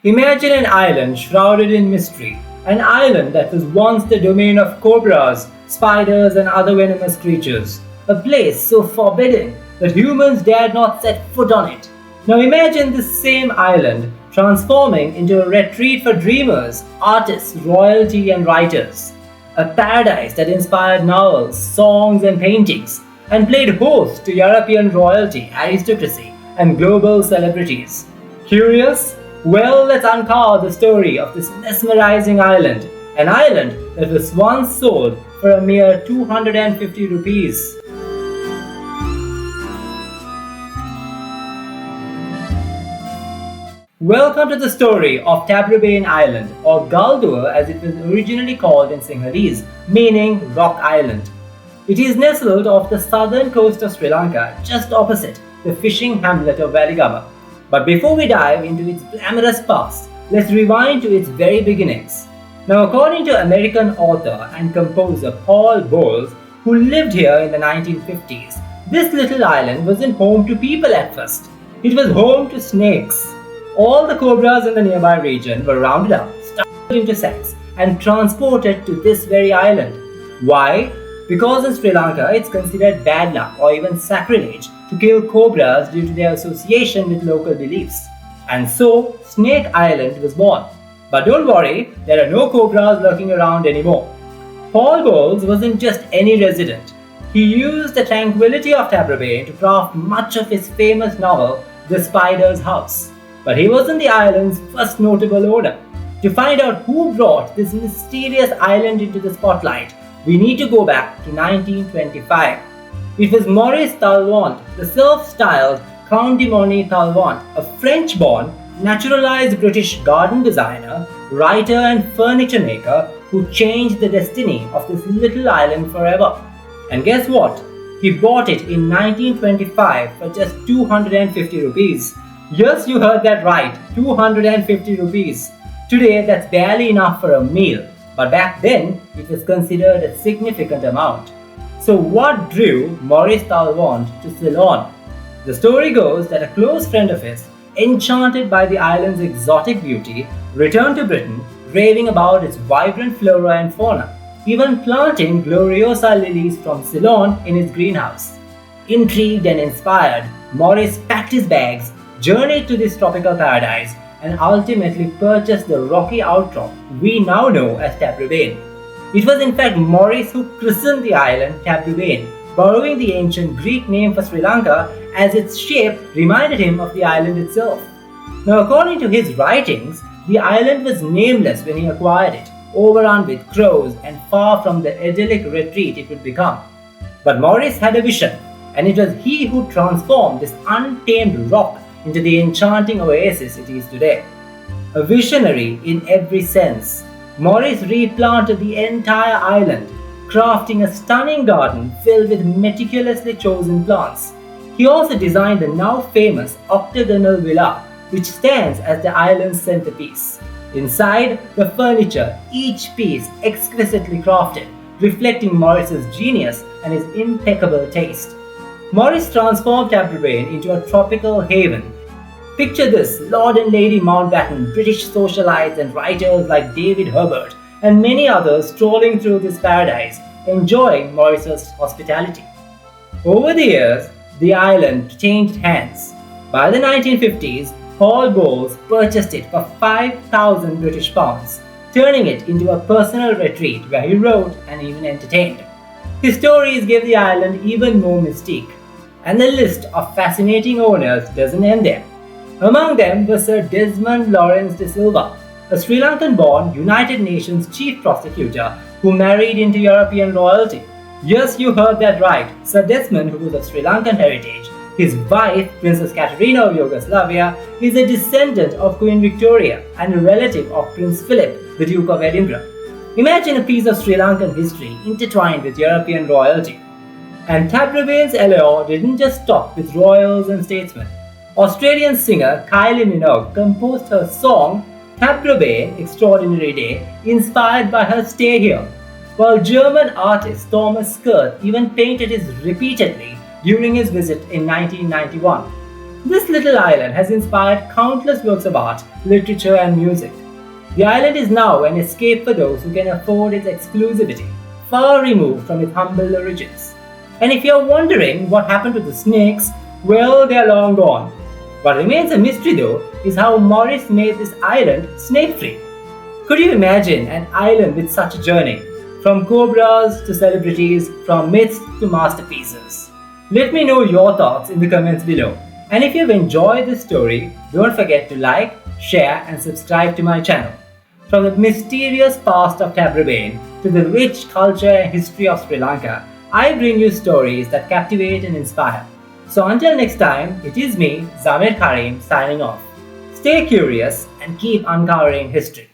Imagine an island shrouded in mystery, an island that was once the domain of cobras, spiders, and other venomous creatures, a place so forbidding that humans dared not set foot on it. Now imagine this same island transforming into a retreat for dreamers, artists, royalty, and writers. A paradise that inspired novels, songs, and paintings, and played host to European royalty, aristocracy, and global celebrities. Curious? Well, let's uncover the story of this mesmerizing island, an island that was once sold for a mere 250 rupees. Welcome to the story of Taprobane Island, or Galdur as it was originally called in Sinhalese, meaning Rock Island. It is nestled off the southern coast of Sri Lanka, just opposite the fishing hamlet of Valigama. But before we dive into its glamorous past, let's rewind to its very beginnings. Now, according to American author and composer Paul Bowles, who lived here in the 1950s, this little island wasn't home to people at first. It was home to snakes. All the cobras in the nearby region were rounded up, stuffed into sacks, and transported to this very island. Why? Because in Sri Lanka it's considered bad luck or even sacrilege to kill cobras due to their association with local beliefs. And so, Snake Island was born. But don't worry, there are no cobras lurking around anymore. Paul Bowles wasn't just any resident. He used the tranquility of Taprobane to craft much of his famous novel, The Spider's House. But he wasn't the island's first notable owner. To find out who brought this mysterious island into the spotlight, we need to go back to 1925. It was Maurice Talleyrand, the self-styled Count de Morny Talleyrand, a French-born, naturalized British garden designer, writer and furniture maker who changed the destiny of this little island forever. And guess what? He bought it in 1925 for just 250 rupees. Yes, you heard that right, 250 rupees. Today, that's barely enough for a meal, but back then, it was considered a significant amount. So what drew Maurice Talleyrand to Ceylon? The story goes that a close friend of his, enchanted by the island's exotic beauty, returned to Britain, raving about its vibrant flora and fauna, even planting Gloriosa lilies from Ceylon in his greenhouse. Intrigued and inspired, Maurice packed his bags, journeyed to this tropical paradise, and ultimately purchased the rocky outcrop we now know as Taprobane. It was in fact Maurice who christened the island Taprobane, borrowing the ancient Greek name for Sri Lanka as its shape reminded him of the island itself. Now, according to his writings, the island was nameless when he acquired it, overrun with crows and far from the idyllic retreat it would become. But Maurice had a vision, and it was he who transformed this untamed rock into the enchanting oasis it is today. A visionary in every sense, Maurice replanted the entire island, crafting a stunning garden filled with meticulously chosen plants. He also designed the now famous octagonal villa, which stands as the island's centerpiece. Inside, the furniture, each piece exquisitely crafted, reflecting Maurice's genius and his impeccable taste. Maurice transformed Taprobane into a tropical haven. Picture this, Lord and Lady Mountbatten, British socialites and writers like David Herbert, and many others strolling through this paradise, enjoying Maurice's hospitality. Over the years, the island changed hands. By the 1950s, Paul Bowles purchased it for 5,000 British pounds, turning it into a personal retreat where he wrote and even entertained. His stories give the island even more mystique, and the list of fascinating owners doesn't end there. Among them was Sir Desmond Lawrence de Silva, a Sri Lankan-born United Nations chief prosecutor who married into European royalty. Yes, you heard that right. Sir Desmond, who was of Sri Lankan heritage, his wife, Princess Katerina of Yugoslavia, is a descendant of Queen Victoria and a relative of Prince Philip, the Duke of Edinburgh. Imagine a piece of Sri Lankan history intertwined with European royalty. And Taprobane's allure didn't just stop with royals and statesmen. Australian singer Kylie Minogue composed her song Taprobane Extraordinary Day inspired by her stay here, while German artist Thomas Kurth even painted it repeatedly during his visit in 1991. This little island has inspired countless works of art, literature, and music. The island is now an escape for those who can afford its exclusivity, far removed from its humble origins. And if you're wondering what happened to the snakes, well, they're long gone. What remains a mystery though is how Morris made this island snake-free. Could you imagine an island with such a journey? From cobras to celebrities, from myths to masterpieces. Let me know your thoughts in the comments below. And if you've enjoyed this story, don't forget to like, share and subscribe to my channel. From the mysterious past of Taprobane to the rich culture and history of Sri Lanka, I bring you stories that captivate and inspire. So until next time, it is me, Zamir Karim, signing off. Stay curious and keep uncovering history.